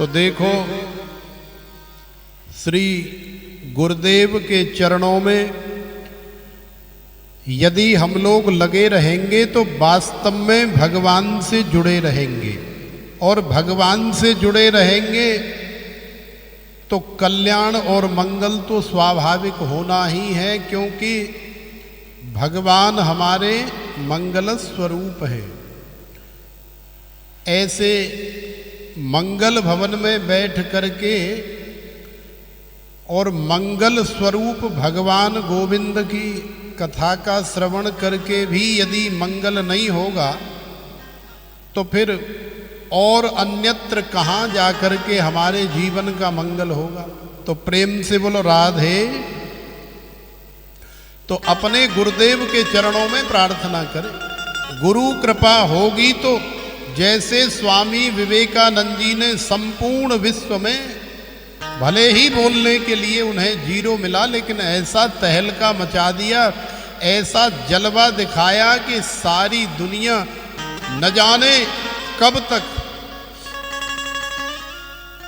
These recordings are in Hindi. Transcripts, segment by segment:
तो देखो श्री गुरुदेव के चरणों में यदि हम लोग लगे रहेंगे तो वास्तव में भगवान से जुड़े रहेंगे, और भगवान से जुड़े रहेंगे तो कल्याण और मंगल तो स्वाभाविक होना ही है, क्योंकि भगवान हमारे मंगल स्वरूप है। ऐसे मंगल भवन में बैठ करके और मंगल स्वरूप भगवान गोविंद की कथा का श्रवण करके भी यदि मंगल नहीं होगा तो फिर और अन्यत्र कहाँ जाकर के हमारे जीवन का मंगल होगा। तो प्रेम से बोलो राधे। तो अपने गुरुदेव के चरणों में प्रार्थना करें। गुरु कृपा होगी तो जैसे स्वामी विवेकानंद जी ने संपूर्ण विश्व में भले ही बोलने के लिए उन्हें जीरो मिला, लेकिन ऐसा तहलका मचा दिया, ऐसा जलवा दिखाया कि सारी दुनिया न जाने कब तक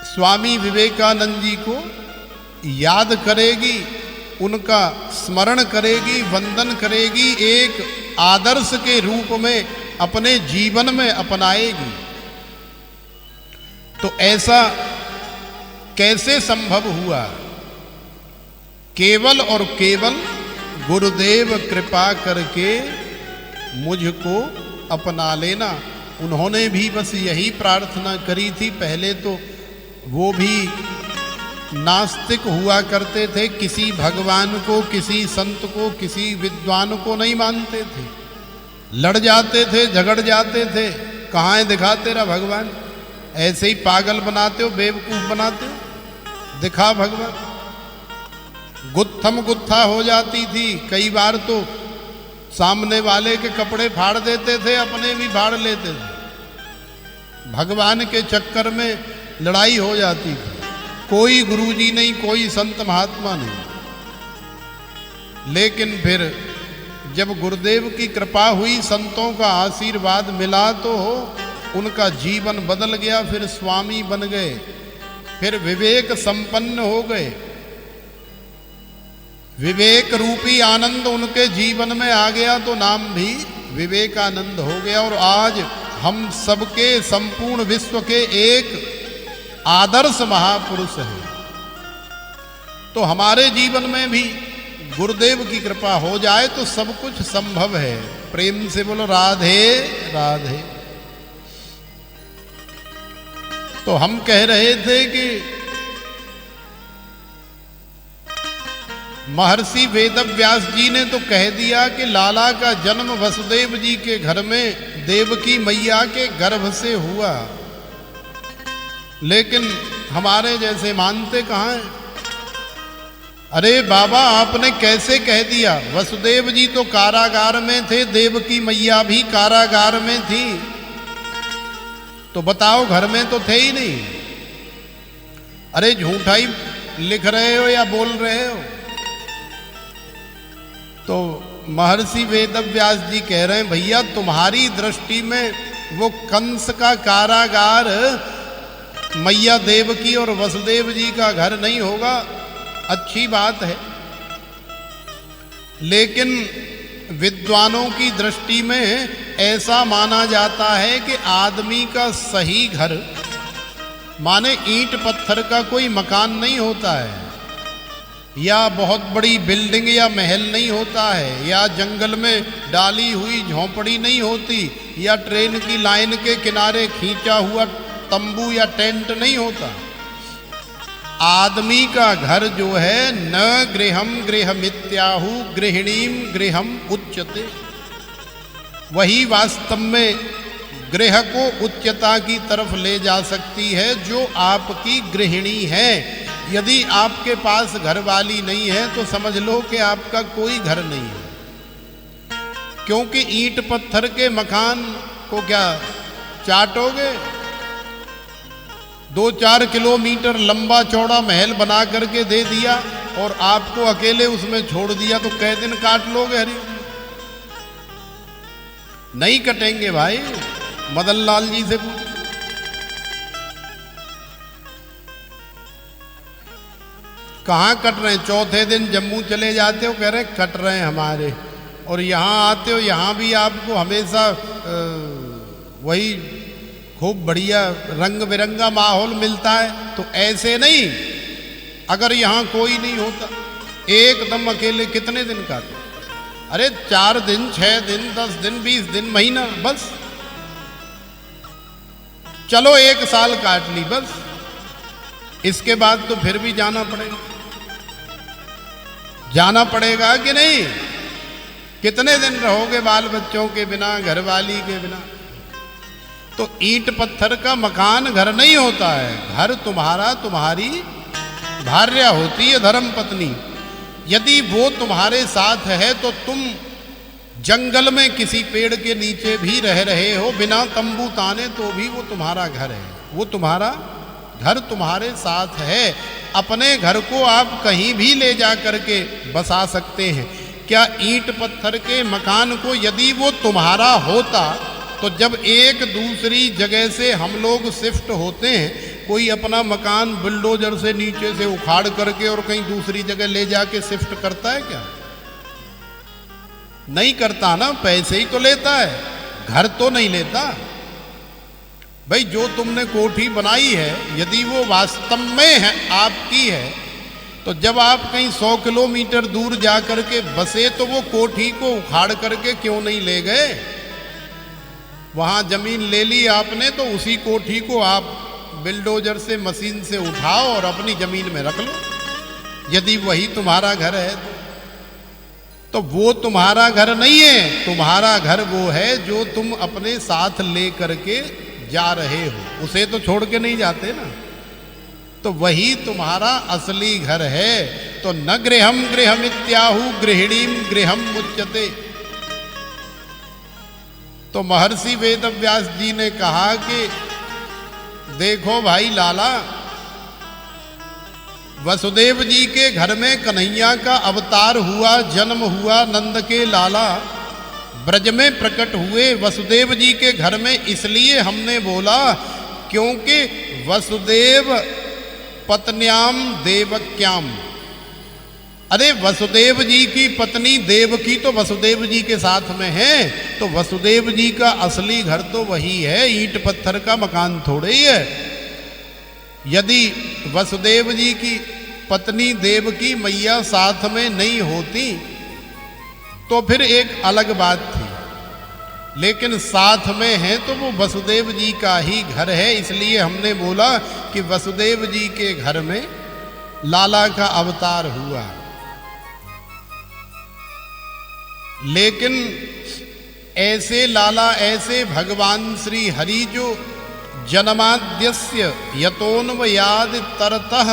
स्वामी विवेकानंद जी को याद करेगी, उनका स्मरण करेगी, वंदन करेगी, एक आदर्श के रूप में अपने जीवन में अपनाएगी। तो ऐसा कैसे संभव हुआ? केवल और केवल गुरुदेव कृपा करके मुझको अपना लेना। उन्होंने भी बस यही प्रार्थना करी थी। पहले तो वो भी नास्तिक हुआ करते थे, किसी भगवान को, किसी संत को, किसी विद्वान को नहीं मानते थे, लड़ जाते थे, झगड़ जाते थे। कहाँ है दिखा तेरा भगवान, ऐसे ही पागल बनाते हो, बेवकूफ बनाते हो, दिखा भगवान। गुत्थम गुत्था हो जाती थी। कई बार तो सामने वाले के कपड़े फाड़ देते थे, अपने भी फाड़ लेते थे। भगवान के चक्कर में लड़ाई हो जाती थी। कोई गुरुजी नहीं, कोई संत महात्मा नहीं। लेकिन फिर जब गुरुदेव की कृपा हुई, संतों का आशीर्वाद मिला, तो उनका जीवन बदल गया। फिर स्वामी बन गए, फिर विवेक संपन्न हो गए। विवेक रूपी आनंद उनके जीवन में आ गया तो नाम भी विवेकानंद हो गया। और आज हम सबके, संपूर्ण विश्व के एक आदर्श महापुरुष हैं। तो हमारे जीवन में भी गुरुदेव की कृपा हो जाए तो सब कुछ संभव है। प्रेम से बोलो राधे राधे। तो हम कह रहे थे कि महर्षि वेदव्यास जी ने तो कह दिया कि लाला का जन्म वसुदेव जी के घर में देवकी मैया के गर्भ से हुआ, लेकिन हमारे जैसे मानते कहाँ हैं? अरे बाबा, आपने कैसे कह दिया? वसुदेव जी तो कारागार में थे, देवकी मैया भी कारागार में थी, तो बताओ घर में तो थे ही नहीं। अरे झूठा ही लिख रहे हो या बोल रहे हो? तो महर्षि वेदव्यास जी कह रहे हैं, भैया तुम्हारी दृष्टि में वो कंस का कारागार मैया देवकी और वसुदेव जी का घर नहीं होगा, अच्छी बात है। लेकिन विद्वानों की दृष्टि में ऐसा माना जाता है कि आदमी का सही घर माने ईंट पत्थर का कोई मकान नहीं होता है, या बहुत बड़ी बिल्डिंग या महल नहीं होता है, या जंगल में डाली हुई झोंपड़ी नहीं होती, या ट्रेन की लाइन के किनारे खींचा हुआ तंबू या टेंट नहीं होता। आदमी का घर जो है, न गृहम गृहमित्याहु गृहिणीम गृहम उच्यते, वही वास्तव में गृह को उच्चता की तरफ ले जा सकती है, जो आपकी गृहिणी है। यदि आपके पास घरवाली नहीं है तो समझ लो कि आपका कोई घर नहीं है, क्योंकि ईंट पत्थर के मकान को क्या चाटोगे? 2-4 किलोमीटर लंबा चौड़ा महल बना करके दे दिया और आपको अकेले उसमें छोड़ दिया तो कै दिन काट लोगे? हरी नहीं कटेंगे भाई। मदन लाल जी से पूछ। कहाँ कट रहे हैं? चौथे दिन जम्मू चले जाते हो, कह रहे हैं कट रहे हैं हमारे, और यहाँ आते हो, यहाँ भी आपको हमेशा वही खूब बढ़िया रंग बिरंगा माहौल मिलता है। तो ऐसे नहीं, अगर यहाँ कोई नहीं होता, एकदम अकेले कितने दिन काटे? अरे 4 दिन, 6 दिन, 10 दिन, 20 दिन, महीना, बस चलो 1 साल काट ली बस। इसके बाद तो फिर भी जाना पड़ेगा, जाना पड़ेगा कि नहीं? कितने दिन रहोगे बाल बच्चों के बिना, घरवाली के बिना? तो ईंट पत्थर का मकान घर नहीं होता है। घर तुम्हारा, तुम्हारी भार्या होती है, धर्म पत्नी। यदि वो तुम्हारे साथ है तो तुम जंगल में किसी पेड़ के नीचे भी रह रहे हो बिना तंबू ताने, तो भी वो तुम्हारा घर है। वो तुम्हारा घर तुम्हारे साथ है। अपने घर को आप कहीं भी ले जा करके बसा सकते हैं। क्या ईंट पत्थर के मकान को यदि वो तुम्हारा होता, तो जब एक दूसरी जगह से हम लोग शिफ्ट होते हैं, कोई अपना मकान बुलडोजर से नीचे से उखाड़ करके और कहीं दूसरी जगह ले जाके शिफ्ट करता है क्या? नहीं करता ना, पैसे ही तो लेता है, घर तो नहीं लेता। भाई जो तुमने कोठी बनाई है, यदि वो वास्तव में है आपकी है, तो जब आप कहीं 100 किलोमीटर दूर जा करके बसे, तो वो कोठी को उखाड़ करके क्यों नहीं ले गए? वहां जमीन ले ली आपने, तो उसी कोठी को आप बिल्डोजर से, मशीन से उठाओ और अपनी जमीन में रख लो, यदि वही तुम्हारा घर है तो वो तुम्हारा घर नहीं है। तुम्हारा घर वो है जो तुम अपने साथ ले करके जा रहे हो, उसे तो छोड़ के नहीं जाते ना। तो वही तुम्हारा असली घर है। तो न गृहम गृहमित्याहु गृहिणीम गृहम मुच्यते। तो महर्षि वेदव्यास जी ने कहा कि देखो भाई लाला, वसुदेव जी के घर में कन्हैया का अवतार हुआ, जन्म हुआ नंद के लाला ब्रज में प्रकट हुए वसुदेव जी के घर में। इसलिए हमने बोला क्योंकि वसुदेव पत्न्याम देवक्याम। अरे वसुदेव जी की पत्नी देवकी तो वसुदेव जी के साथ में है, तो वसुदेव जी का असली घर तो वही है, ईंट पत्थर का मकान थोड़े ही है। यदि वसुदेव जी की पत्नी देवकी मैया साथ में नहीं होती तो फिर एक अलग बात थी, लेकिन साथ में है तो वो वसुदेव जी का ही घर है। इसलिए हमने बोला कि वसुदेव जी के घर में लाला का अवतार हुआ। लेकिन ऐसे लाला, ऐसे भगवान श्री हरि जो जन्माद्यस्य यतोन्वयादि तरतः,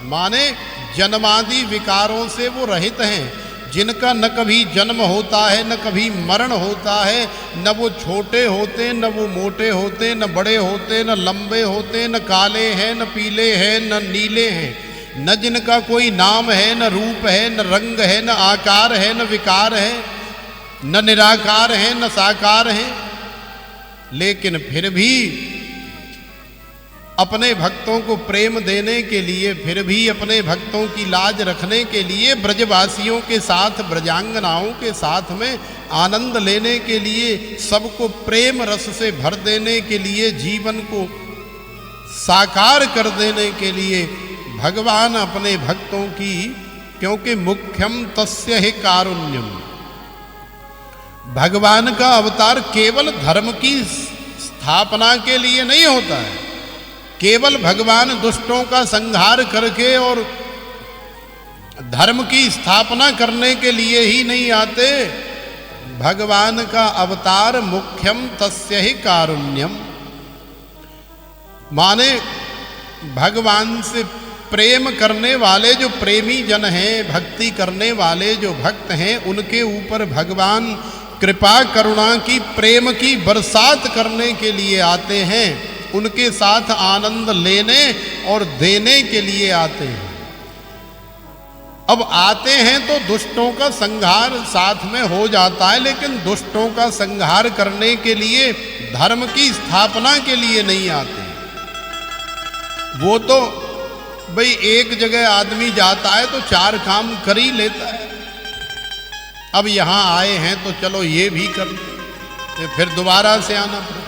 माने जन्मादि विकारों से वो रहित हैं, जिनका न कभी जन्म होता है न कभी मरण होता है, न वो छोटे होते न वो मोटे होते, न बड़े होते न लंबे होते, न काले हैं न पीले हैं न नीले हैं, न जिनका कोई नाम है न रूप है न रंग है न आकार है न विकार है, न निराकार है न साकार है। लेकिन फिर भी अपने भक्तों को प्रेम देने के लिए, फिर भी अपने भक्तों की लाज रखने के लिए, ब्रजवासियों के साथ, ब्रजांगनाओं के साथ में आनंद लेने के लिए, सबको प्रेम रस से भर देने के लिए, जीवन को साकार कर देने के लिए भगवान अपने भक्तों की, क्योंकि मुख्यम तस्य ही कारुण्यम, भगवान का अवतार केवल धर्म की स्थापना के लिए नहीं होता है। केवल भगवान दुष्टों का संहार करके और धर्म की स्थापना करने के लिए ही नहीं आते। भगवान का अवतार मुख्यम तस्य ही कारुण्यम, माने भगवान से प्रेम करने वाले जो प्रेमी जन हैं, भक्ति करने वाले जो भक्त हैं, उनके ऊपर भगवान कृपा करुणा की, प्रेम की बरसात करने के लिए आते हैं, उनके साथ आनंद लेने और देने के लिए आते हैं। अब आते हैं तो दुष्टों का संहार साथ में हो जाता है, लेकिन दुष्टों का संहार करने के लिए, धर्म की स्थापना के लिए नहीं आते। वो तो भाई एक जगह आदमी जाता है तो 4 काम कर ही लेता है। अब यहां आए हैं तो चलो ये भी कर ले, फिर दोबारा से आना पड़े।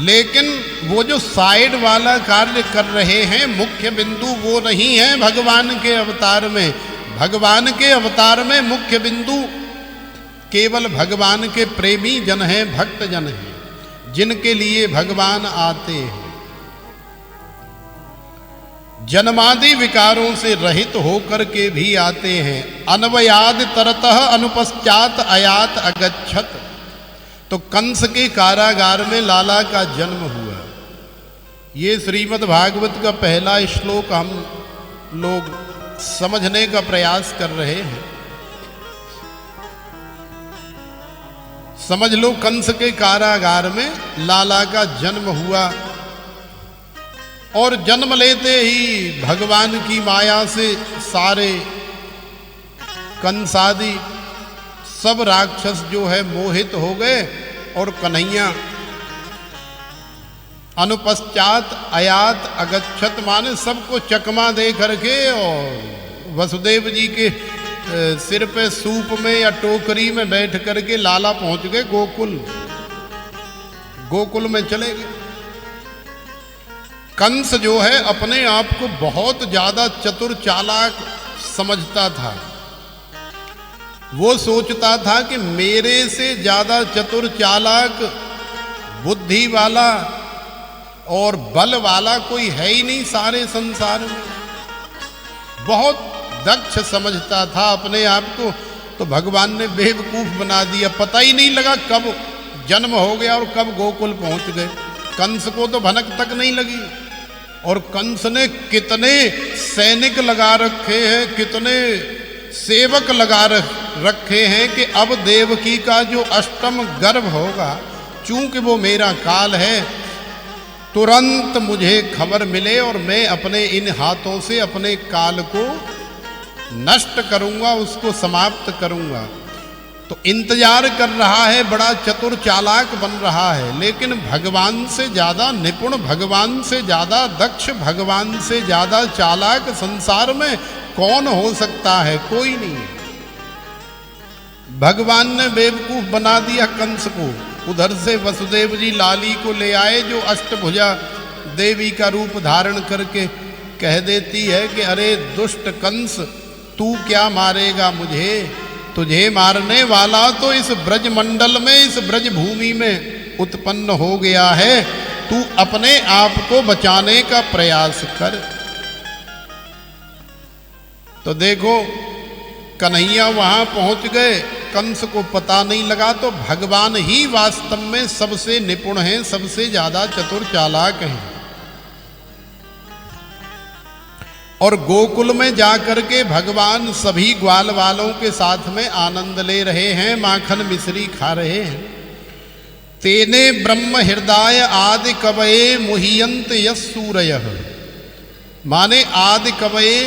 लेकिन वो जो साइड वाला कार्य कर रहे हैं, मुख्य बिंदु वो नहीं है भगवान के अवतार में। भगवान के अवतार में मुख्य बिंदु केवल भगवान के प्रेमी जन हैं, भक्त जन हैं, जिनके लिए भगवान आते हैं। जन्मादि विकारों से रहित होकर के भी आते हैं। अन्वयाद तरतः अनुपश्चात अयात अगच्छत। तो कंस के कारागार में लाला का जन्म हुआ। ये श्रीमद् भागवत का पहला श्लोक हम लोग समझने का प्रयास कर रहे हैं। समझ लो, कंस के कारागार में लाला का जन्म हुआ और जन्म लेते ही भगवान की माया से सारे कंसादि सब राक्षस जो है मोहित हो गए और कन्हैया अनुपश्चात अयात अगच्छत माने सबको चकमा दे करके और वसुदेव जी के सिर पे सूप में या टोकरी में बैठ करके लाला पहुंच गए गोकुल। गोकुल में चले गए। कंस जो है अपने आप को बहुत ज्यादा चतुर चालाक समझता था। वो सोचता था कि मेरे से ज्यादा चतुर चालाक बुद्धि वाला और बल वाला कोई है ही नहीं सारे संसार में। बहुत दक्ष समझता था अपने आप को। तो भगवान ने बेवकूफ बना दिया। पता ही नहीं लगा कब जन्म हो गया और कब गोकुल पहुंच गए। कंस को तो भनक तक नहीं लगी। और कंस ने कितने सैनिक लगा रखे हैं, कितने सेवक लगा रखे हैं कि अब देवकी का जो अष्टम गर्भ होगा, चूंकि वो मेरा काल है, तुरंत मुझे खबर मिले और मैं अपने इन हाथों से अपने काल को नष्ट करूंगा, उसको समाप्त करूंगा। तो इंतजार कर रहा है, बड़ा चतुर चालाक बन रहा है। लेकिन भगवान से ज्यादा निपुण, भगवान से ज्यादा दक्ष, भगवान से ज्यादा चालाक संसार में कौन हो सकता है? कोई नहीं। भगवान ने बेवकूफ बना दिया कंस को। उधर से वसुदेव जी लाली को ले आए, जो अष्टभुजा देवी का रूप धारण करके कह देती है कि अरे दुष्ट कंस, तू क्या मारेगा मुझे? तुझे मारने वाला तो इस ब्रज मंडल में, इस ब्रज भूमि में उत्पन्न हो गया है। तू अपने आप को बचाने का प्रयास कर। तो देखो, कन्हैया वहां पहुंच गए, कंस को पता नहीं लगा। तो भगवान ही वास्तव में सबसे निपुण हैं, सबसे ज्यादा चतुर चालाक हैं। और गोकुल में जाकर के भगवान सभी ग्वाल वालों के साथ में आनंद ले रहे हैं, माखन मिश्री खा रहे हैं। तेने ब्रह्म हृदय आदि कवये मुह्यंत यस्सूरयः। माने आदि कवये,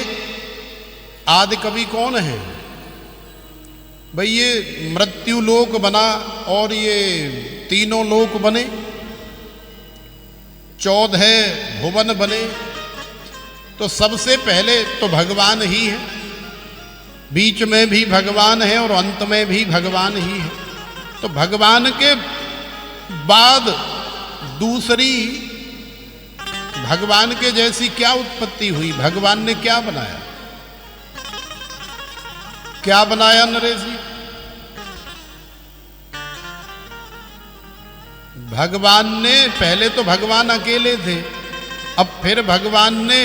आदि कवि कौन है भाई? ये मृत्यु लोक बना और ये तीनों लोक बने, 14 भुवन बने। तो सबसे पहले तो भगवान ही है, बीच में भी भगवान है और अंत में भी भगवान ही है। तो भगवान के बाद दूसरी भगवान के जैसी क्या उत्पत्ति हुई? भगवान ने क्या बनाया? क्या बनाया नरेश जी? भगवान ने, पहले तो भगवान अकेले थे, अब फिर भगवान ने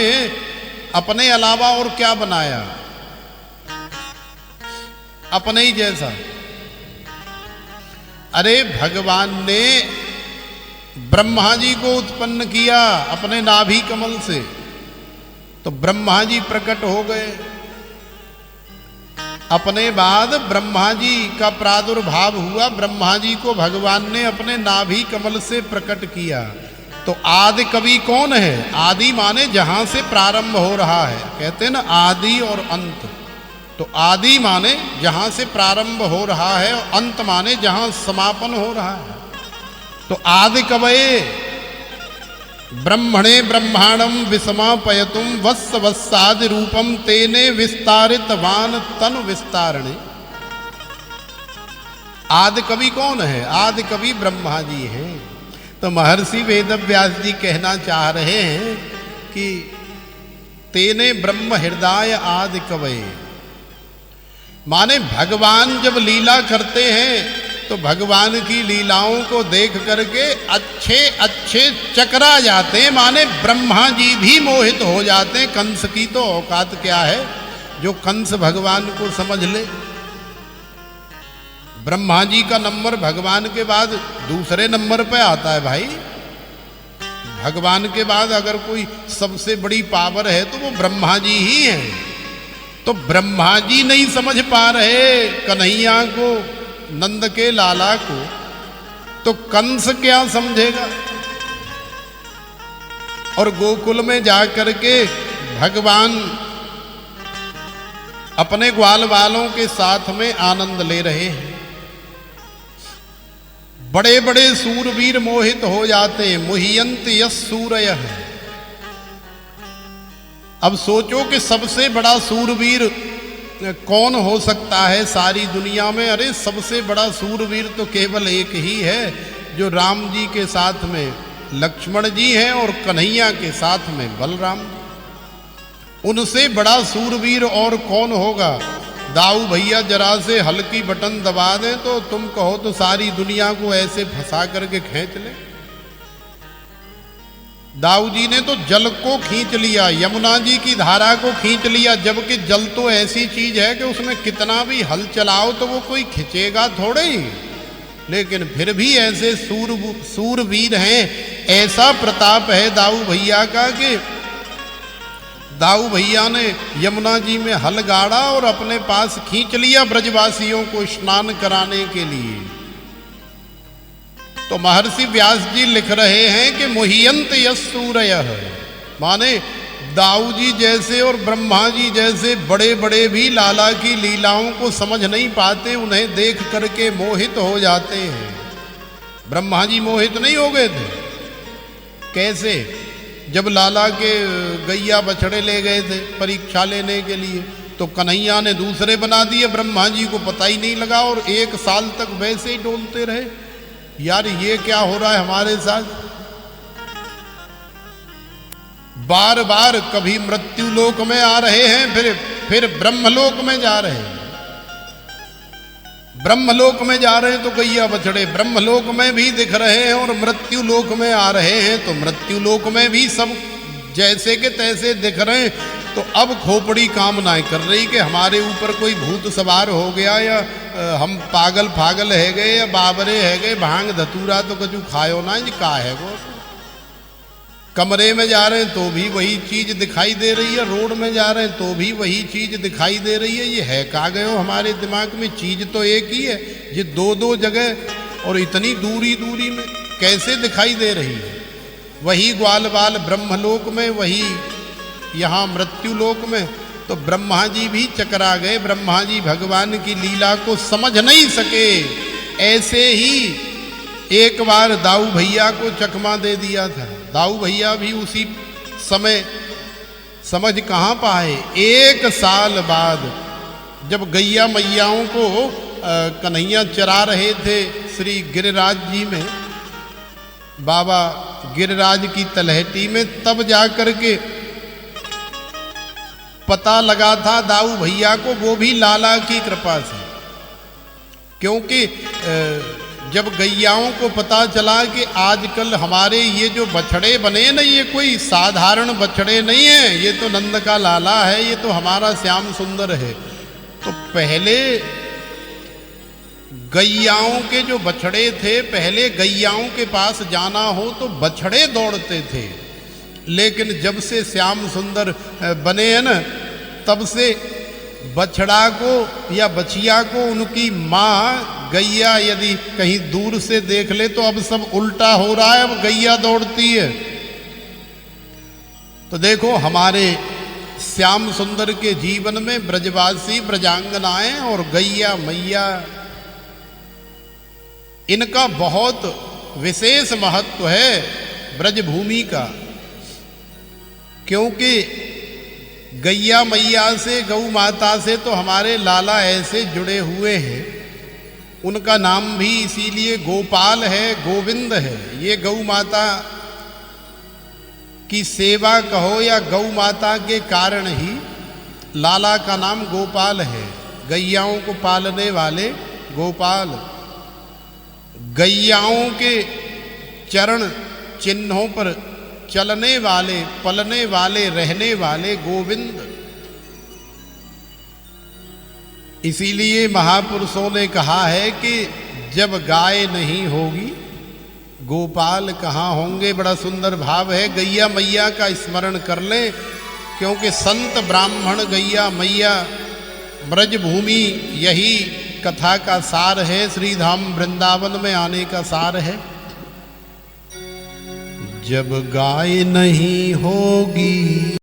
अपने अलावा और क्या बनाया? अपने ही जैसा। अरे भगवान ने ब्रह्मा जी को उत्पन्न किया अपने नाभि कमल से। तो ब्रह्मा जी प्रकट हो गए। अपने बाद ब्रह्मा जी का प्रादुर्भाव हुआ। ब्रह्मा जी को भगवान ने अपने नाभि कमल से प्रकट किया। तो आदि कवि कौन है? आदि माने जहां से प्रारंभ हो रहा है। कहते हैं ना आदि और अंत। तो आदि माने जहां से प्रारंभ हो रहा है और अंत माने जहां समापन हो रहा है। तो आदि कवये ब्रह्मणे ब्रह्मांडम विसमापयतुम वत्स वत्सादि रूपम तेने विस्तारित वान तन विस्तारणे। आदि कवि कौन है? आदि कवि ब्रह्मा जी हैं। तो महर्षि वेदव्यास जी कहना चाह रहे हैं कि तेने ब्रह्म हृदय आदि कवये, माने भगवान जब लीला करते हैं तो भगवान की लीलाओं को देख करके अच्छे अच्छे चकरा जाते हैं, माने ब्रह्मा जी भी मोहित हो जाते हैं। कंस की तो औकात क्या है जो कंस भगवान को समझ ले। ब्रह्मा जी का नंबर भगवान के बाद दूसरे नंबर पे आता है भाई। भगवान के बाद अगर कोई सबसे बड़ी पावर है तो वो ब्रह्मा जी ही है। तो ब्रह्मा जी नहीं समझ पा रहे कन्हैया को, नंद के लाला को, तो कंस क्या समझेगा। और गोकुल में जाकर के भगवान अपने ग्वाल वालों के साथ में आनंद ले रहे हैं। बड़े बड़े सूरवीर मोहित हो जाते हैं। मुह्यंत यस सूरयः। अब सोचो कि सबसे बड़ा सूरवीर कौन हो सकता है सारी दुनिया में? अरे सबसे बड़ा सूरवीर तो केवल एक ही है, जो राम जी के साथ में लक्ष्मण जी हैं और कन्हैया के साथ में बलराम। उनसे बड़ा सूरवीर और कौन होगा? दाऊ भैया जरा से हल्की बटन दबा दें तो तुम कहो तो सारी दुनिया को ऐसे फंसा करके खींच ले। दाऊ जी ने तो जल को खींच लिया, यमुना जी की धारा को खींच लिया, जबकि जल तो ऐसी चीज है कि उसमें कितना भी हल चलाओ तो वो कोई खींचेगा थोड़े ही। लेकिन फिर भी ऐसे सूरवीर हैं, ऐसा प्रताप है दाऊ भैया का कि दाऊ भैया ने यमुना जी में हल गाड़ा और अपने पास खींच लिया ब्रजवासियों को स्नान कराने के लिए। तो महर्षि व्यास जी लिख रहे हैं कि मुह्यंत यस सूरयः, माने दाऊ जी जैसे और ब्रह्मा जी जैसे बड़े बड़े भी लाला की लीलाओं को समझ नहीं पाते, उन्हें देख करके मोहित हो जाते हैं। ब्रह्मा जी मोहित नहीं हो गए थे? कैसे? जब लाला के गैया बछड़े ले गए थे परीक्षा लेने के लिए, तो कन्हैया ने दूसरे बना दिए, ब्रह्मा जी को पता ही नहीं लगा और 1 साल तक वैसे ही डोलते रहे। यार ये क्या हो रहा है हमारे साथ? बार बार कभी मृत्यु लोक में आ रहे हैं, फिर ब्रह्मलोक में जा रहे हैं। ब्रह्मलोक में जा रहे हैं तो गैया बछड़े ब्रह्मलोक में भी दिख रहे हैं, और मृत्यु लोक में आ रहे हैं तो मृत्यु लोक में भी सब जैसे के तैसे दिख रहे हैं। तो अब खोपड़ी कामनाएं कर रही कि हमारे ऊपर कोई भूत सवार हो गया, या हम पागल फागल है गए, या बाबरे है गए, भांग धतूरा तो कछु खायो ना जी का है वो। कमरे में जा रहे हैं तो भी वही चीज दिखाई दे रही है, रोड में जा रहे हैं तो भी वही चीज दिखाई दे रही है। ये है कहाँ गए हो हमारे दिमाग में? चीज तो एक ही है, ये 2-2 जगह और इतनी दूरी दूरी में कैसे दिखाई दे रही है? वही ग्वाल बाल ब्रह्मलोक में, वही यहाँ मृत्यु लोक में। तो ब्रह्मा जी भी चकरा गए, ब्रह्मा जी भगवान की लीला को समझ नहीं सके। ऐसे ही एक बार दाऊ भैया को चकमा दे दिया था। दाऊ भैया भी उसी समय समझ कहाँ पाए। 1 साल बाद जब गैया मैयाओं को कन्हैया चरा रहे थे श्री गिरिराज जी में, बाबा गिरिराज की तलहटी में, तब जाकर के पता लगा था दाऊ भैया को, वो भी लाला की कृपा से। क्योंकि जब गैयाओं को पता चला कि आजकल हमारे ये जो बछड़े बने ना, ये कोई साधारण बछड़े नहीं है, ये तो नंद का लाला है, ये तो हमारा श्याम सुंदर है। तो पहले गैयाओं के जो बछड़े थे, पहले गैयाओं के पास जाना हो तो बछड़े दौड़ते थे। लेकिन जब से श्याम सुंदर बने हैं ना, तब से बछड़ा को या बछिया को उनकी माँ गैया यदि कहीं दूर से देख ले तो अब सब उल्टा हो रहा है, अब गैया दौड़ती है। तो देखो हमारे श्याम सुंदर के जीवन में ब्रजवासी ब्रजांगनाएं और गैया मैया, इनका बहुत विशेष महत्व है ब्रजभूमि का। क्योंकि गैया मैया से, गौ माता से तो हमारे लाला ऐसे जुड़े हुए हैं, उनका नाम भी इसीलिए गोपाल है, गोविंद है। ये गौ माता की सेवा कहो या गौ माता के कारण ही लाला का नाम गोपाल है। गैयाओं को पालने वाले गोपाल, गैयाओं के चरण चिन्हों पर चलने वाले, पलने वाले, रहने वाले गोविंद। इसीलिए महापुरुषों ने कहा है कि जब गाय नहीं होगी गोपाल कहाँ होंगे। बड़ा सुंदर भाव है। गैया मैया का स्मरण कर लें, क्योंकि संत ब्राह्मण गैया मैया ब्रजभूमि यही कथा का सार है, श्री धाम वृंदावन में आने का सार है। जब गाय नहीं होगी